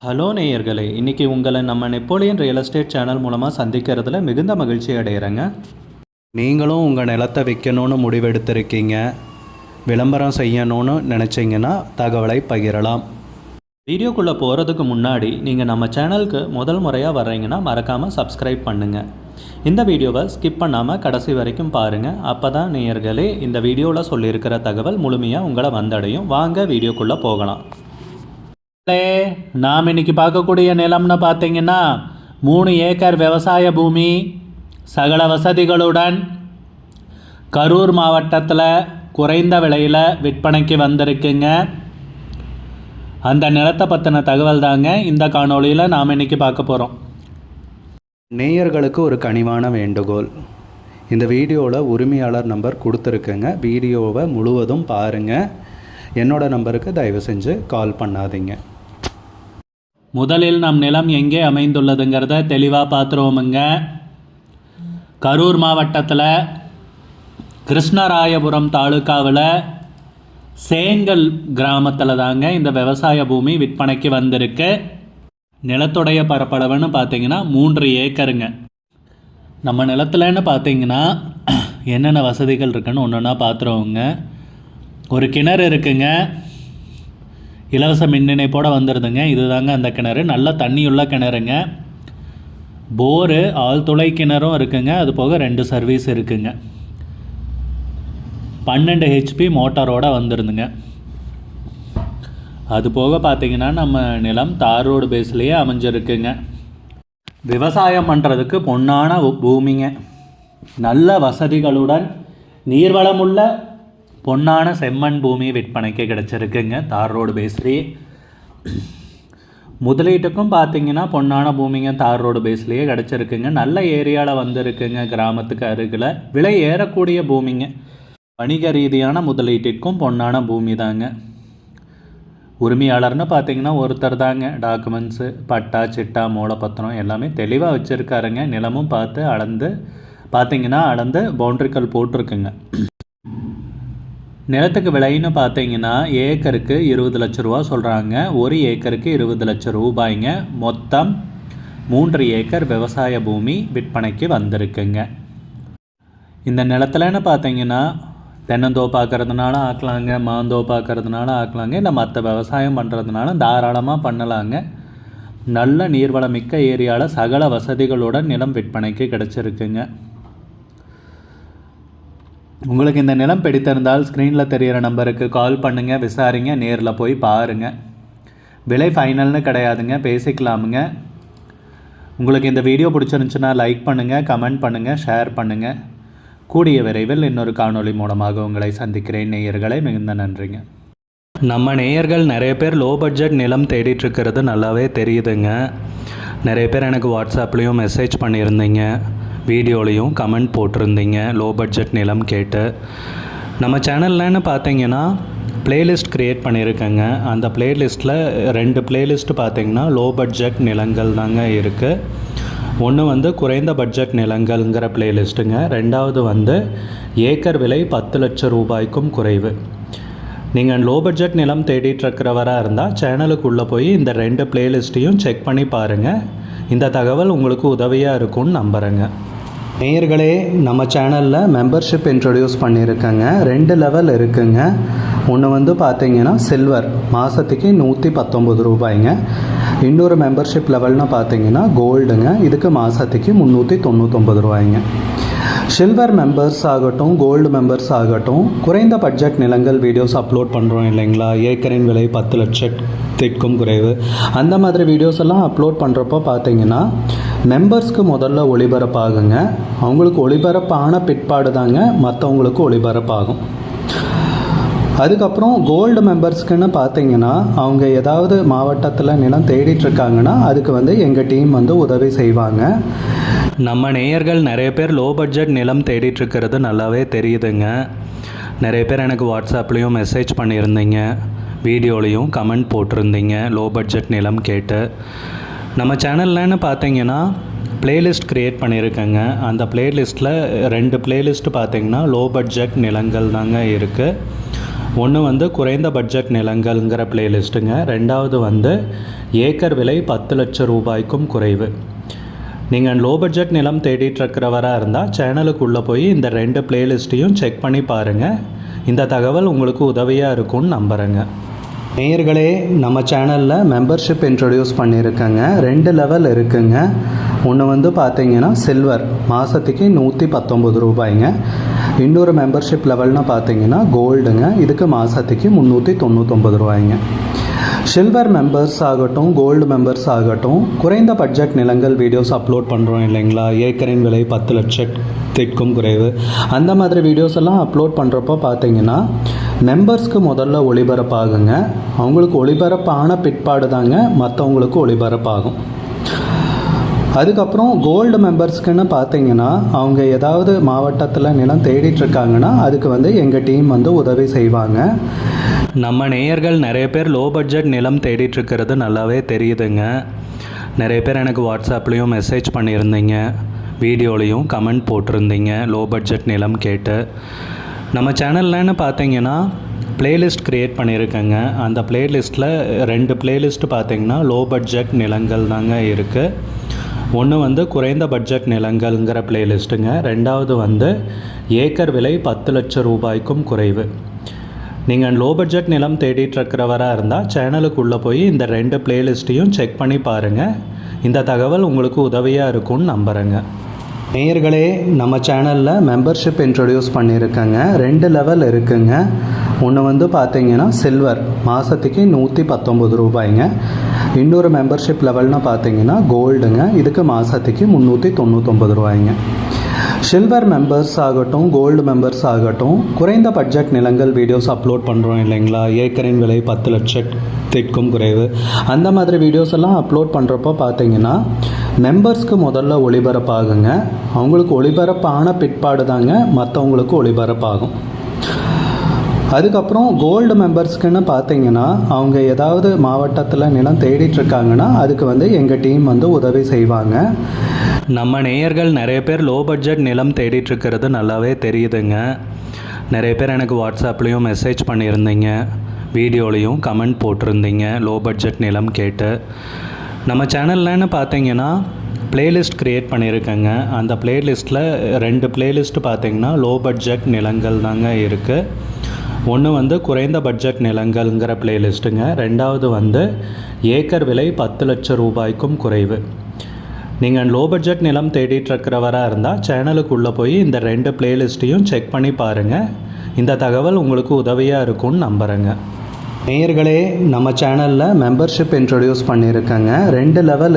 Hello நேயர்களே, இன்றைக்கி உங்களை நம்ம நெப்போலியன் ரியல் எஸ்டேட் சேனல் மூலமாக சந்திக்கிறதுல மிகுந்த மகிழ்ச்சி அடைகிறேங்க. நீங்களும் உங்கள் நிலத்தை விற்கணும்னு முடிவெடுத்திருக்கீங்க, விளம்பரம் செய்யணும்னு நினச்சிங்கன்னா தகவலை பகிரலாம். வீடியோக்குள்ளே போகிறதுக்கு முன்னாடி நீங்கள் நம்ம சேனலுக்கு முதல் முறையாக வர்றீங்கன்னா மறக்காமல் சப்ஸ்கிரைப் பண்ணுங்கள். இந்த வீடியோவை ஸ்கிப் பண்ணாமல் கடைசி வரைக்கும் பாருங்கள். அப்போ தான் நேயர்களே இந்த வீடியோவில் சொல்லியிருக்கிற தகவல் முழுமையாக உங்களை வந்தடையும். வாங்க வீடியோக்குள்ளே போகலாம். நாம் இன்னைக்கு பார்க்கக்கூடிய நிலம்னு பார்த்தீங்கன்னா 3 ஏக்கர் விவசாய பூமி சகல வசதிகளுடன் கரூர் மாவட்டத்தில் குறைந்த விலையில் விற்பனைக்கு வந்திருக்குங்க. அந்த நிலத்தை பற்றின தகவல் தாங்க இந்த காணொளியில் நாம் இன்றைக்கி பார்க்க போகிறோம். நேயர்களுக்கு ஒரு கனிவான வேண்டுகோள், இந்த வீடியோவில் உரிமையாளர் நம்பர் கொடுத்துருக்குங்க. வீடியோவை முழுவதும் பாருங்கள். என்னோட நம்பருக்கு தயவு செஞ்சு கால் பண்ணாதீங்க. முதலில் நம் நிலம் எங்கே அமைந்துள்ளதுங்கிறத தெளிவாக பார்த்துருவோமுங்க. கரூர் மாவட்டத்தில் கிருஷ்ணராயபுரம் தாலுக்காவில் சேங்கல் கிராமத்தில் தாங்க இந்த விவசாய பூமி விற்பனைக்கு வந்திருக்கு. நிலத்துடைய பரப்பளவுன்னு பார்த்தீங்கன்னா 3 ஏக்கருங்க. நம்ம நிலத்துலன்னு பார்த்தீங்கன்னா என்னென்ன வசதிகள் இருக்குன்னு ஒன்று ஒன்றா பார்த்துருவோங்க. ஒரு கிணறு இருக்குங்க, இலவச மின் இணைப்போடு வந்துடுதுங்க. இது தாங்க அந்த கிணறு, நல்ல தண்ணியுள்ள கிணறுங்க. போரு ஆழ்துளை கிணறும் இருக்குங்க. அது போக 2 சர்வீஸ் இருக்குங்க. 12 HP மோட்டாரோடு வந்துடுதுங்க. அது போக பார்த்திங்கன்னா நம்ம நிலம் தார் ரோடு பேஸ்லேயே அமைஞ்சிருக்குங்க. விவசாயம் பண்ணுறதுக்கு பொன்னான பூமிங்க. நல்ல வசதிகளுடன் நீர்வளமுள்ள பொன்னான செம்மண் பூமி விற்பனைக்கு கிடச்சிருக்குங்க. தார் ரோடு பேஸ்லேயே முதலீட்டுக்கும் பார்த்திங்கன்னா பொன்னான பூமிங்க தார் ரோடு பேஸ்லேயே கிடச்சிருக்குங்க. நல்ல ஏரியாவில் வந்துருக்குங்க. கிராமத்துக்கு அருகில் விலை ஏறக்கூடிய பூமிங்க. வணிக ரீதியான முதலீட்டிற்கும் பொன்னான பூமி தாங்க. உரிமையாளர்னு பார்த்திங்கன்னா ஒருத்தர் தாங்க. டாக்குமெண்ட்ஸு பட்டா சிட்டா மூலப்பத்திரம் எல்லாமே தெளிவாக வச்சுருக்காருங்க. நிலமும் பார்த்து அளந்து பார்த்திங்கன்னா பவுண்ட்ரிக்கல் போட்டிருக்குங்க. நிலத்துக்கு விலைன்னு பார்த்தீங்கன்னா ஏக்கருக்கு 20 லட்ச ரூபா சொல்கிறாங்க. 1 ஏக்கருக்கு 20 லட்ச ரூபாய்ங்க. மொத்தம் 3 ஏக்கர் விவசாய பூமி விற்பனைக்கு வந்திருக்குங்க. இந்த நிலத்துலன்னு பார்த்தீங்கன்னா தென்னந்தோப்பாக்கிறதுனால ஆக்கலாங்க, மாந்தோப்பாக்கிறதுனால ஆக்கலாங்க, இல்லை மற்ற விவசாயம் பண்ணுறதுனால தாராளமாக பண்ணலாங்க. நல்ல நீர்வளமிக்க ஏரியாவில் சகல வசதிகளுடன் நிலம் விற்பனைக்கு கிடச்சிருக்குங்க. உங்களுக்கு இந்த நிலம் பிடித்திருந்தால் ஸ்க்ரீனில் தெரிகிற நம்பருக்கு கால் பண்ணுங்கள், விசாரிங்க, நேரில் போய் பாருங்கள். விலை ஃபைனல்னு கிடையாதுங்க, பேசிக்கலாமுங்க. உங்களுக்கு இந்த வீடியோ பிடிச்சிருந்துச்சுன்னா லைக் பண்ணுங்கள், கமெண்ட் பண்ணுங்கள், ஷேர் பண்ணுங்கள். கூடிய விரைவில் இன்னொரு காணொளி மூலமாக உங்களை சந்திக்கிறேன். நேயர்களை மிகுந்த நன்றிங்க. நம்ம நேயர்கள் நிறைய பேர் லோ பட்ஜெட் நிலம் தேடிட்டுருக்கிறது நல்லாவே தெரியுதுங்க. நிறைய பேர் எனக்கு வாட்ஸ்அப்லேயும் மெசேஜ் பண்ணியிருந்தீங்க, வீடியோலையும் கமெண்ட் போட்டிருந்தீங்க லோ பட்ஜெட் நிலம் கேட்டு. நம்ம சேனல்லன்னு பார்த்தீங்கன்னா ப்ளேலிஸ்ட் க்ரியேட் பண்ணியிருக்கேங்க. அந்த ப்ளேலிஸ்ட்டில் 2 ப்ளேலிஸ்ட்டு பார்த்தீங்கன்னா லோ பட்ஜெட் நிலங்கள் தாங்க இருக்குது. ஒன்று குறைந்த பட்ஜெட் நிலங்கள்ங்கிற ப்ளேலிஸ்ட்டுங்க. 2வது ஏக்கர் விலை 10 லட்சம் ரூபாய்க்கும் குறைவு. நீங்கள் லோ பட்ஜெட் நிலம் தேடிட்டுருக்கிறவராக இருந்தால் சேனலுக்குள்ளே போய் இந்த 2 ப்ளேலிஸ்ட்டையும் செக் பண்ணி பாருங்கள். இந்த தகவல் உங்களுக்கு உதவியாக இருக்கும்னு நம்புகிறேங்க. நேயர்களே, நம்ம சேனலில் மெம்பர்ஷிப் இன்ட்ரடியூஸ் பண்ணியிருக்கேங்க. 2 லெவல் இருக்குங்க. ஒன்று பார்த்தீங்கன்னா சில்வர், மாதத்துக்கு 119 ரூபாய்ங்க. இன்னொரு மெம்பர்ஷிப் லெவல்னு பார்த்தீங்கன்னா கோல்டுங்க. இதுக்கு மாதத்துக்கு 399 ரூபாய்ங்க. சில்வர் மெம்பர்ஸ் ஆகட்டும், கோல்டு மெம்பர்ஸ் ஆகட்டும், குறைந்த பட்ஜெட் நிலங்கள் வீடியோஸ் அப்லோட் பண்ணுறோம் இல்லைங்களா, ஏக்கரின் விலை 10 லட்சத்திற்கும் குறைவு, அந்த மாதிரி வீடியோஸ் எல்லாம் அப்லோட் பண்ணுறப்போ பார்த்தீங்கன்னா மெம்பர்ஸ்க்கு முதல்ல ஒளிபரப்பாகுங்க. அவங்களுக்கு ஒளிபரப்பான பிற்பாடு தாங்க மற்றவங்களுக்கு ஒளிபரப்பாகும். அதுக்கப்புறம் கோல்டு மெம்பர்ஸ்க்குன்னு பார்த்தீங்கன்னா அவங்க ஏதாவது மாவட்டத்தில் நிலம் தேடிட்டுருக்காங்கன்னா அதுக்கு எங்கள் டீம் உதவி செய்வாங்க. நம்ம நேயர்கள் நிறைய பேர் லோ பட்ஜெட் நிலம் தேடிட்டுருக்கிறது நல்லாவே தெரியுதுங்க. நிறைய பேர் எனக்கு வாட்ஸ்அப்லேயும் மெசேஜ் பண்ணியிருந்தீங்க, வீடியோலையும் கமெண்ட் போட்டிருந்தீங்க லோ பட்ஜெட் நிலம் கேட்டு. நம்ம சேனல்லன்னு பார்த்தீங்கன்னா ப்ளேலிஸ்ட் க்ரியேட் பண்ணியிருக்கேங்க. அந்த ப்ளேலிஸ்ட்டில் 2 ப்ளேலிஸ்ட்டு பார்த்தீங்கன்னா லோ பட்ஜெட் நிலங்கள் தாங்க இருக்குது. ஒன்று வந்து குறைந்த பட்ஜெட் நிலங்கள்ங்கிற பிளேலிஸ்ட்டுங்க. ரெண்டாவது வந்து ஏக்கர் விலை 10 லட்சம் ரூபாய்க்கும் குறைவு. நீங்கள் லோ பட்ஜெட் நிலம் தேடிட்டுருக்கிறவராக இருந்தால் சேனலுக்குள்ளே போய் இந்த 2 பிளேலிஸ்ட்டையும் செக் பண்ணி பாருங்கள். இந்த தகவல் உங்களுக்கு உதவியாக இருக்கும்னு நம்புகிறேங்க. நேயர்களே, நம்ம சேனலில் மெம்பர்ஷிப் இன்ட்ரடியூஸ் பண்ணியிருக்கேங்க. 2 லெவல் இருக்குங்க. ஒன்று வந்து பார்த்தீங்கன்னா சில்வர், மாதத்துக்கு 119 ரூபாய்ங்க. இன்னொரு மெம்பர்ஷிப் லெவல்னால் பார்த்தீங்கன்னா கோல்டுங்க, இதுக்கு மாதத்துக்கு 399 ரூபாய்ங்க. சில்வர் மெம்பர்ஸ் ஆகட்டும், கோல்டு மெம்பர்ஸ் ஆகட்டும், குறைந்த பட்ஜெட் நிலங்கள் வீடியோஸ் அப்லோட் பண்ணுறோம் இல்லைங்களா, ஏக்கரின் விலை 10 லட்சத்திற்கும் குறைவு, அந்த மாதிரி வீடியோஸ் எல்லாம் அப்லோட் பண்ணுறப்போ பார்த்தீங்கன்னா மெம்பர்ஸ்க்கு முதல்ல ஒளிபரப்பாகுங்க. அவங்களுக்கு ஒளிபரப்பான பிற்பாடு தாங்க மற்றவங்களுக்கு ஒளிபரப்பாகும். அதுக்கப்புறம் கோல்டு மெம்பர்ஸ்க்குன்னு பார்த்தீங்கன்னா அவங்க ஏதாவது மாவட்டத்தில் நிலம் தேடிட்டுருக்காங்கன்னா அதுக்கு வந்து எங்கள் டீம் வந்து உதவி செய்வாங்க. நம்ம நேயர்கள் நிறைய பேர் லோ பட்ஜெட் நிலம் தேடிட்டுருக்கிறது நல்லாவே தெரியுதுங்க. நிறைய பேர் எனக்கு வாட்ஸ்அப்லேயும் மெசேஜ் பண்ணியிருந்தீங்க, வீடியோலையும் கமெண்ட் போட்டிருந்தீங்க லோ பட்ஜெட் நிலம் கேட்டு. நம்ம சேனல்லன்னு பார்த்தீங்கன்னா பிளேலிஸ்ட் க்ரியேட் பண்ணியிருக்கேங்க. அந்த பிளேலிஸ்ட்டில் 2 பிளேலிஸ்ட்டு பார்த்தீங்கன்னா லோ பட்ஜெட் நிலங்கள் தாங்க இருக்குது. ஒன்று வந்து குறைந்த பட்ஜெட் நிலங்கள்ங்கிற பிளேலிஸ்ட்டுங்க. ரெண்டாவது வந்து ஏக்கர் விலை 10 லட்சம் ரூபாய்க்கும் குறைவு. நீங்கள் லோ பட்ஜெட் நிலம் தேடிட்டுருக்கிறவராக இருந்தால் சேனலுக்குள்ளே போய் இந்த 2 பிளேலிஸ்ட்டையும் செக் பண்ணி பாருங்கள். இந்த தகவல் உங்களுக்கு உதவியாக இருக்கும்னு நம்புகிறேங்க. நேயர்களே, நம்ம சேனலில் மெம்பர்ஷிப் இன்ட்ரடியூஸ் பண்ணியிருக்கேங்க. 2 லெவல் இருக்குங்க. ஒன்று வந்து பார்த்தீங்கன்னா சில்வர், மாதத்துக்கு 119 ரூபாய்ங்க. இன்னொரு மெம்பர்ஷிப் லெவல்னால் பார்த்தீங்கன்னா கோல்டுங்க, இதுக்கு மாதத்துக்கு 399 ரூபாய்ங்க. சில்வர் மெம்பர்ஸ் ஆகட்டும், கோல்டு மெம்பர்ஸ் ஆகட்டும், குறைந்த பட்ஜெட் நிலங்கள் வீடியோஸ் அப்லோட் பண்ணுறோம் இல்லைங்களா, ஏக்கரின் விலை 10 லட்சத்திற்கும் குறைவு, அந்த மாதிரி வீடியோஸ் எல்லாம் அப்லோட் பண்ணுறப்போ பார்த்தீங்கன்னா மெம்பர்ஸ்க்கு முதல்ல ஒளிபரப்பாகுங்க. அவங்களுக்கு ஒளிபரப்பான பிற்பாடு தாங்க மற்றவங்களுக்கு ஒளிபரப்பாகும். அதுக்கப்புறம் கோல்டு மெம்பர்ஸ்க்குன்னு பார்த்தீங்கன்னா அவங்க ஏதாவது மாவட்டத்தில் நிலம் தேடிட்டுருக்காங்கன்னா அதுக்கு வந்து எங்கள் டீம் வந்து உதவி செய்வாங்க. நம்ம நேயர்கள் நிறைய பேர் லோ பட்ஜெட் நிலம் தேடிட்டுருக்கிறது நல்லாவே தெரியுதுங்க. நிறைய பேர் எனக்கு வாட்ஸ்அப்லேயும் மெசேஜ் பண்ணியிருந்தீங்க, வீடியோலையும் கமெண்ட் போட்டிருந்தீங்க லோ பட்ஜெட் நிலம் கேட்டு. நம்ம சேனல்லன்னு பார்த்தீங்கன்னா பிளேலிஸ்ட் க்ரியேட் பண்ணியிருக்கேங்க. அந்த பிளேலிஸ்ட்டில் 2 பிளேலிஸ்ட்டு பார்த்தீங்கன்னா லோ பட்ஜெட் நிலங்கள் தாங்க இருக்குது. ஒன்று வந்து குறைந்த பட்ஜெட் நிலங்கள்ங்கிற பிளேலிஸ்ட்டுங்க. ரெண்டாவது வந்து ஏக்கர் விலை 10 லட்சம் ரூபாய்க்கும் குறைவு. நீங்கள் லோ பட்ஜெட் நிலம் தேடிட்டுருக்கிறவராக இருந்தால் சேனலுக்குள்ளே போய் இந்த 2 பிளேலிஸ்ட்டையும் செக் பண்ணி பாருங்கள். இந்த தகவல் உங்களுக்கு உதவியாக இருக்கும்னு நம்புகிறேங்க. நேயர்களே, நம்ம சேனலில் மெம்பர்ஷிப் இன்ட்ரடியூஸ் பண்ணியிருக்கேங்க. 2 லெவல்